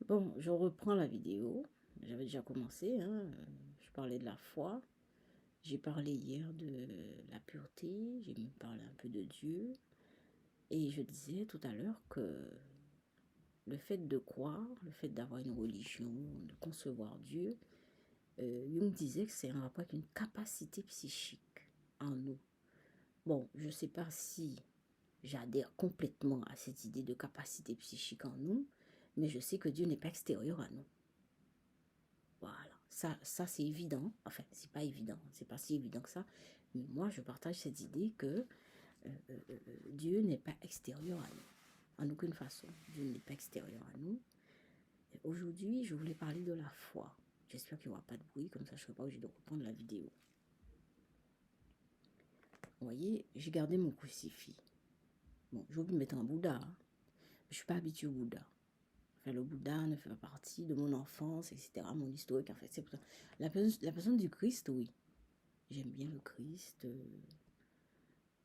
Bon, je reprends la vidéo. J'avais déjà commencé, hein. Je parlais de la foi. J'ai parlé hier de la pureté. J'ai même parlé un peu de Dieu. Et je disais tout à l'heure que le fait de croire, le fait d'avoir une religion, de concevoir Dieu, Jung disait que c'est un rapport avec une capacité psychique en nous. Bon, je ne sais pas si j'adhère complètement à cette idée de capacité psychique en nous, mais je sais que Dieu n'est pas extérieur à nous. Voilà, ça c'est évident. Enfin, c'est pas évident, c'est pas si évident que ça. Mais moi, je partage cette idée que Dieu n'est pas extérieur à nous, en aucune façon. Dieu n'est pas extérieur à nous. Aujourd'hui, je voulais parler de la foi. J'espère qu'il n'y aura pas de bruit, comme ça je ne serai pas obligée de reprendre la vidéo. Vous voyez, j'ai gardé mon crucifix. Bon, j'ai oublié de mettre un Bouddha. Hein. Je ne suis pas habituée au Bouddha. Enfin, le Bouddha ne fait pas partie de mon enfance, etc., mon historique. En fait, c'est pour ça. La personne du Christ, oui. J'aime bien le Christ.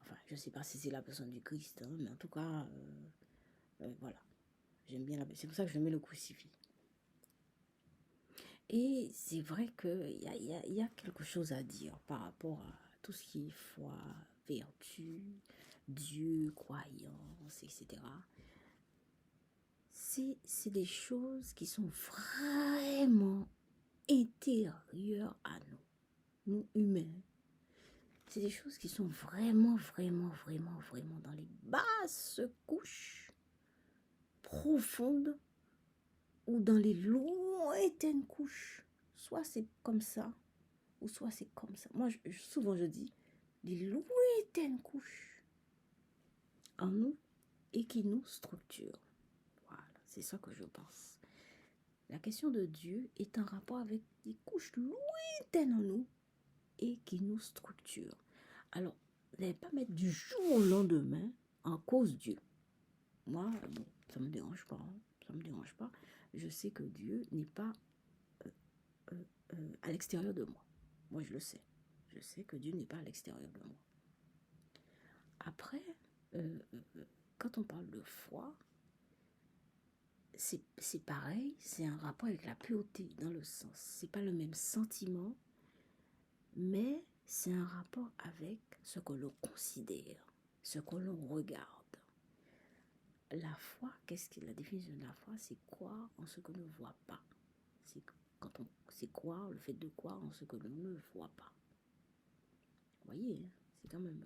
Enfin, je ne sais pas si c'est la personne du Christ, hein, mais en tout cas, voilà. J'aime bien c'est pour ça que je mets le crucifix. Et c'est vrai qu'il y a quelque chose à dire par rapport à tout ce qui est foi, vertu, Dieu, croyance, etc. C'est des choses qui sont vraiment intérieures à nous, nous humains. C'est des choses qui sont vraiment, vraiment, vraiment, vraiment dans les basses couches profondes ou dans les lointaines couches. Soit c'est comme ça, ou soit c'est comme ça. Moi, souvent je dis, les lointaines couches en nous et qui nous structurent. Voilà, c'est ça que je pense. La question de Dieu est en rapport avec des couches lointaines en nous et qui nous structurent. Alors, vous n'allez pas mettre du jour au lendemain en cause Dieu. Moi, bon, ça ne me dérange pas. Hein, ça me dérange pas. Je sais que Dieu n'est pas à l'extérieur de moi. Moi, je le sais. Je sais que Dieu n'est pas à l'extérieur de moi. Après, quand on parle de foi, c'est pareil, c'est un rapport avec la pureté dans le sens. C'est pas le même sentiment, mais c'est un rapport avec ce que l'on considère, ce que l'on regarde. La foi, qu'est-ce que la définition de la foi? C'est croire en ce que l'on ne voit pas. C'est croire, le fait de croire en ce que l'on ne voit pas. Vous voyez, hein, c'est quand même...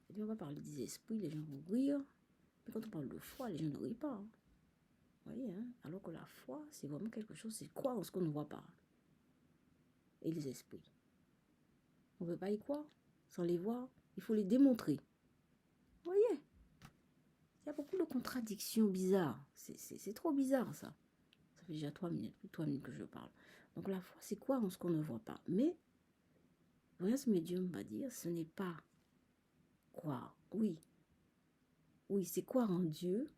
Et puis on va parler des esprits, les gens vont rire. Mais quand on parle de foi, les gens ne rient pas. Hein. Vous voyez, hein? Alors que la foi, c'est vraiment quelque chose, c'est croire en ce qu'on ne voit pas. Et les esprits. On ne peut pas y croire sans les voir. Il faut les démontrer. Vous voyez? Il y a beaucoup de contradictions bizarres. C'est trop bizarre, ça. Ça fait déjà 3 minutes, plus de 3 minutes que je parle. Donc la foi, c'est croire en ce qu'on ne voit pas. Mais, voyez ce médium va dire, ce n'est pas croire. Oui, oui, c'est croire en Dieu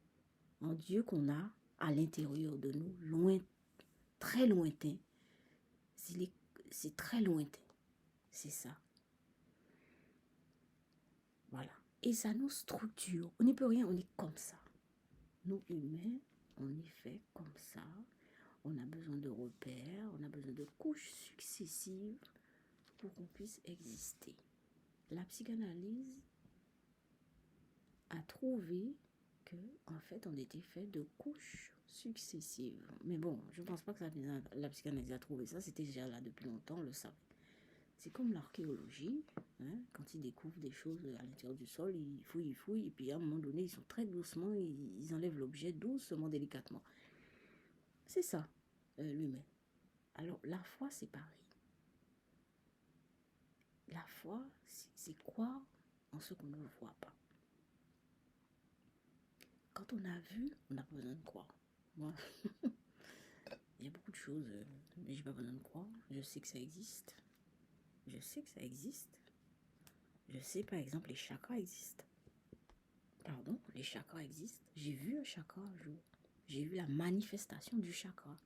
qu'on a à l'intérieur de nous, loin, très lointain. C'est très lointain. C'est ça. Voilà. Et ça nous structure. On n'y peut rien, on est comme ça. Nous, humains, on est fait comme ça. On a besoin de repères, on a besoin de couches successives pour qu'on puisse exister. La psychanalyse a trouvé que, en fait, on était fait de couches successives. Mais bon, je ne pense pas que la psychanalyse a trouvé ça. C'était déjà là depuis longtemps, on le savait. C'est comme l'archéologie, hein, quand ils découvrent des choses à l'intérieur du sol, ils fouillent, et puis à un moment donné, ils sont très doucement, ils enlèvent l'objet doucement, délicatement. C'est ça, l'humain. Alors, la foi, c'est pareil. La foi, c'est croire en ce qu'on ne voit pas. Quand on a vu, on n'a pas besoin de croire. Moi, il y a beaucoup de choses, mais j'ai pas besoin de croire. Je sais que ça existe. Je sais que ça existe. Je sais, par exemple, les chakras existent. Pardon, les chakras existent. J'ai vu un chakra un jour. J'ai vu la manifestation du chakra.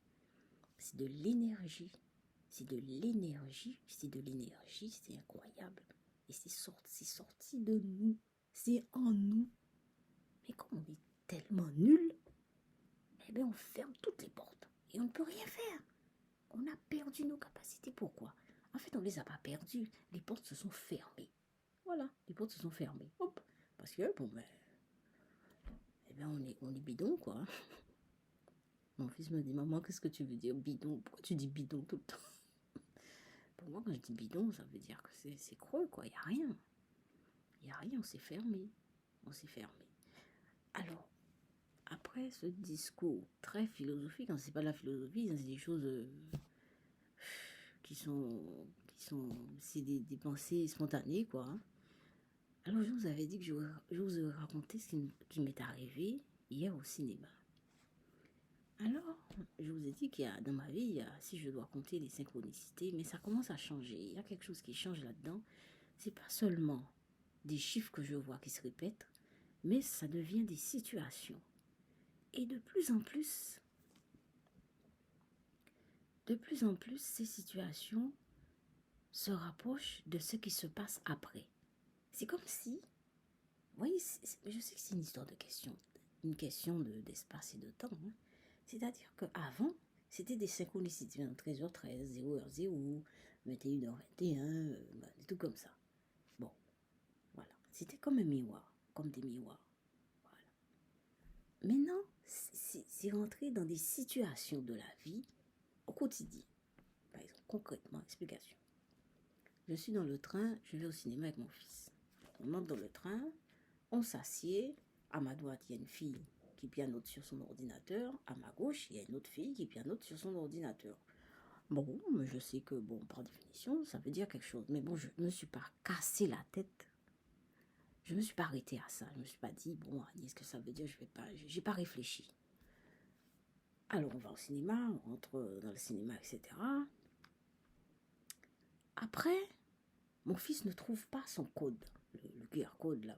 C'est de l'énergie. C'est de l'énergie. C'est de l'énergie. C'est incroyable. Et c'est sorti de nous. C'est en nous. Mais comme on est tellement nul, eh bien on ferme toutes les portes. Et on ne peut rien faire. On a perdu nos capacités. Pourquoi? En fait, on ne les a pas perdues. Les portes se sont fermées. Voilà, les portes se sont fermées. Hop. Parce que, bon, ben, eh ben on est bidon, quoi. Mon fils me dit, maman, qu'est-ce que tu veux dire bidon? Pourquoi tu dis bidon tout le temps? Pour moi, quand je dis bidon, ça veut dire que c'est creux, quoi. Il n'y a rien. Il n'y a rien, on s'est fermé. On s'est fermé. Alors, après ce discours très philosophique, c'est pas de la philosophie, c'est des choses qui sont c'est des pensées spontanées, quoi. Alors, je vous avais dit que je vous ai raconté ce qui m'est arrivé hier au cinéma. Alors, je vous ai dit qu'il y a dans ma vie, si je dois compter les synchronicités, mais ça commence à changer. Il y a quelque chose qui change là-dedans. C'est pas seulement des chiffres que je vois qui se répètent, mais ça devient des situations. Et de plus en plus, ces situations se rapprochent de ce qui se passe après. C'est comme si, vous voyez, je sais que c'est une histoire de question, une question d'espace et de temps. Hein. C'est-à-dire qu'avant, c'était des synchronicités, 13h13, 0h0, 21h21, des trucs comme ça. Bon, voilà. C'était comme un miroir, comme des miroirs. Voilà. Maintenant, c'est rentré dans des situations de la vie au quotidien. Par exemple, concrètement, explication. Je suis dans le train, je vais au cinéma avec mon fils. On monte dans le train, on s'assied. À ma droite, il y a une fille qui pianote sur son ordinateur. À ma gauche, il y a une autre fille qui pianote sur son ordinateur. Bon, je sais que, bon, par définition, ça veut dire quelque chose. Mais bon, je ne me suis pas cassé la tête. Je ne me suis pas arrêtée à ça. Je ne me suis pas dit, bon, Agnès, ce que ça veut dire, j'ai pas réfléchi. Alors, on va au cinéma, on rentre dans le cinéma, etc. Après, mon fils ne trouve pas son code, le QR code là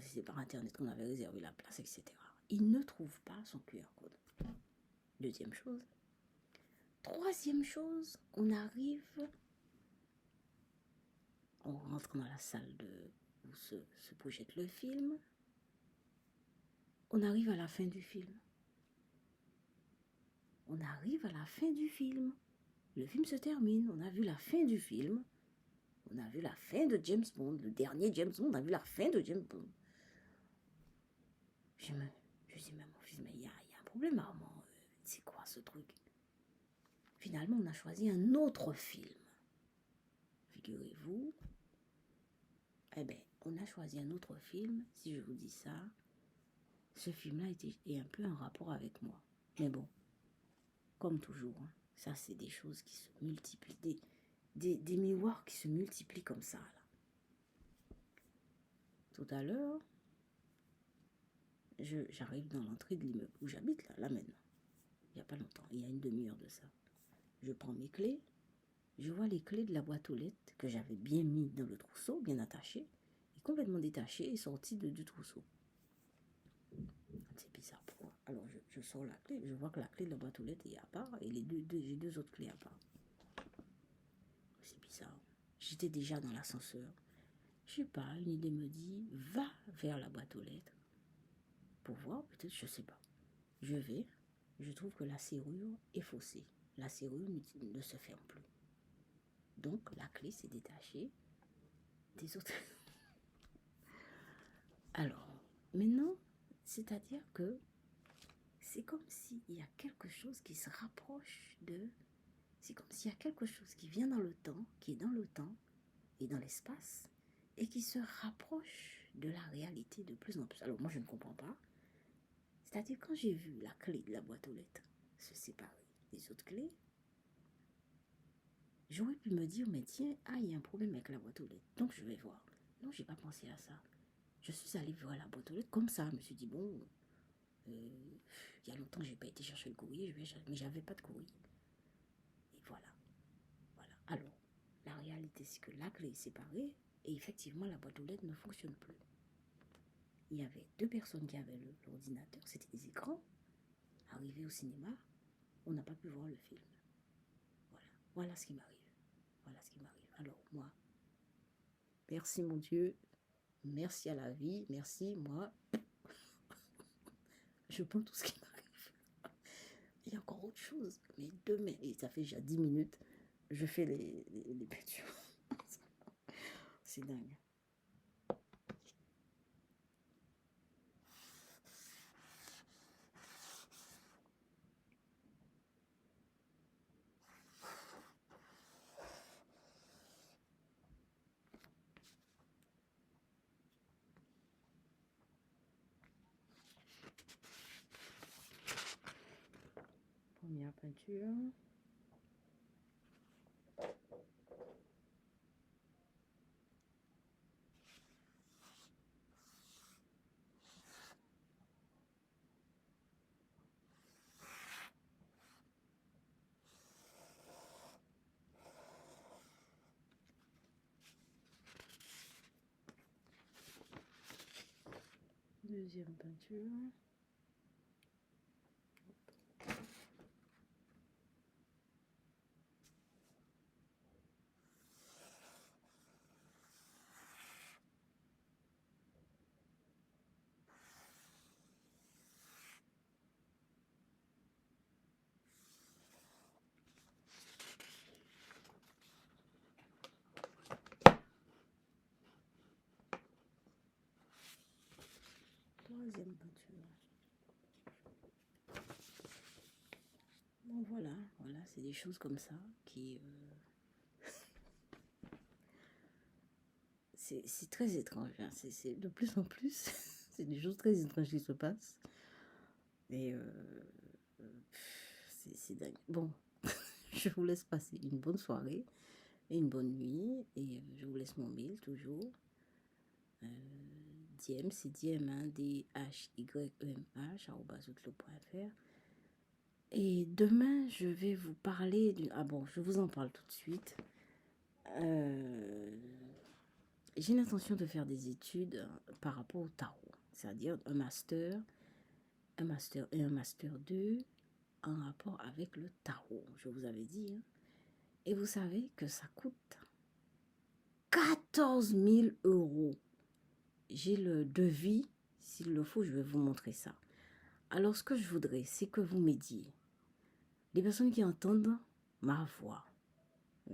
si c'est par internet qu'on avait réservé la place, etc. Il ne trouve pas son QR code. Deuxième chose. Troisième chose, on rentre dans la salle où se projette le film. On arrive à la fin du film. On arrive à la fin du film. Le film se termine. On a vu la fin du film. On a vu la fin de James Bond. Le dernier James Bond, on a vu la fin de James Bond. Je dis, mais mon fils, mais il y a un problème, maman. C'est quoi ce truc? Finalement, on a choisi un autre film. Figurez-vous. Eh bien, on a choisi un autre film. Si je vous dis ça, ce film-là est un peu en rapport avec moi. Mais bon, comme toujours, hein, ça c'est des choses qui se multiplient, des miroirs qui se multiplient comme ça. Là. Tout à l'heure, j'arrive dans l'entrée de l'immeuble où j'habite, là maintenant. Il n'y a pas longtemps, il y a une demi-heure de ça. Je prends mes clés, je vois les clés de la boîte aux lettres que j'avais bien mis dans le trousseau, bien attachées, et complètement détachées et sorties du trousseau. C'est bizarre, pourquoi? Alors je sors la clé, je vois que la clé de la boîte aux lettres est à part et j'ai deux autres clés à part. C'est bizarre. J'étais déjà dans l'ascenseur. Je sais pas, une idée me dit, va vers la boîte aux lettres. Pour voir, peut-être, je sais pas. Je vais, je trouve que la serrure est faussée. La serrure ne se ferme plus. Donc la clé s'est détachée des autres. Alors, maintenant, c'est-à-dire que c'est comme s'il y a quelque chose qui se rapproche de... C'est comme s'il y a quelque chose qui vient dans le temps, qui est dans le temps et dans l'espace, et qui se rapproche de la réalité de plus en plus. Alors moi, je ne comprends pas. C'est-à-dire quand j'ai vu la clé de la boîte aux lettres se séparer des autres clés, j'aurais pu me dire, mais tiens, il y a un problème avec la boîte aux lettres, donc je vais voir. Non, j'ai pas pensé à ça. Je suis allée voir la boîte aux lettres comme ça. Je me suis dit, bon, il y a longtemps que j'ai pas été chercher le courrier, mais j'avais pas de courrier. Et voilà. Alors, la réalité, c'est que la clé est séparée et effectivement, la boîte aux lettres ne fonctionne plus. Il y avait deux personnes qui avaient l'ordinateur, c'était des écrans. Arrivé au cinéma, on n'a pas pu voir le film. Voilà ce qui m'arrive. Alors moi, merci mon Dieu, merci à la vie, merci moi. Je prends tout ce qui m'arrive. chose. Mais demain, et ça fait déjà 10 minutes, je fais les peintures. C'est dingue. Première peinture. Deuxième peinture. Troisième peinture. Bon, voilà, c'est des choses comme ça qui... c'est très étrange, hein. C'est de plus en plus, c'est des choses très étranges qui se passent. Et c'est dingue. Bon, je vous laisse passer une bonne soirée et une bonne nuit. Et je vous laisse mon mail toujours. Diem, c'est diem, hein, dhyemh@outlook.fr. Et demain, je vais vous parler d'une... Ah bon, je vous en parle tout de suite. J'ai l'intention de faire des études par rapport au tarot, c'est-à-dire un master 1 et un master 2 en rapport avec le tarot, je vous avais dit. Hein. Et vous savez que ça coûte 14 000 €. J'ai le devis, s'il le faut, je vais vous montrer ça. Alors, ce que je voudrais, c'est que vous m'aidiez. Les personnes qui entendent ma voix,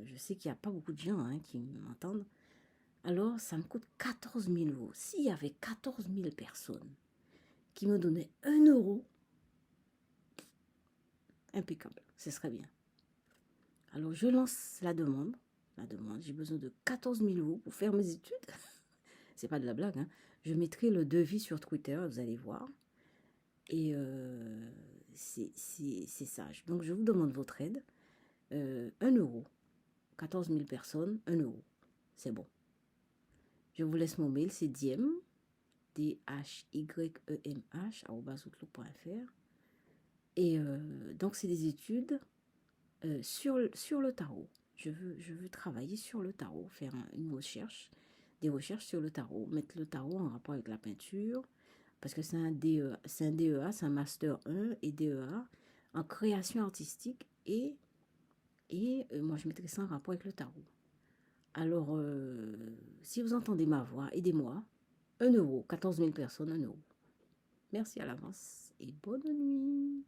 je sais qu'il n'y a pas beaucoup de gens qui m'entendent, alors ça me coûte 14 000 €. S'il y avait 14 000 personnes qui me donnaient 1 €, impeccable, ce serait bien. Alors, je lance la demande, j'ai besoin de 14 000 € pour faire mes études. C'est pas de la blague, hein. Je mettrai le devis sur Twitter, vous allez voir. Et c'est sage. Donc, je vous demande votre aide. 1 €. 14 000 personnes, 1 €. C'est bon. Je vous laisse mon mail, c'est dhyemh, dhyemh@outlook.fr. Et donc, c'est des études sur le tarot. Je veux travailler sur le tarot, faire une recherche, des recherches sur le tarot, mettre le tarot en rapport avec la peinture, parce que c'est un DEA, c'est un Master 1 et DEA en création artistique et moi je mettrai ça en rapport avec le tarot. Alors, si vous entendez ma voix, aidez-moi. 1 €, 14 000 personnes, 1 €. Merci à l'avance et bonne nuit.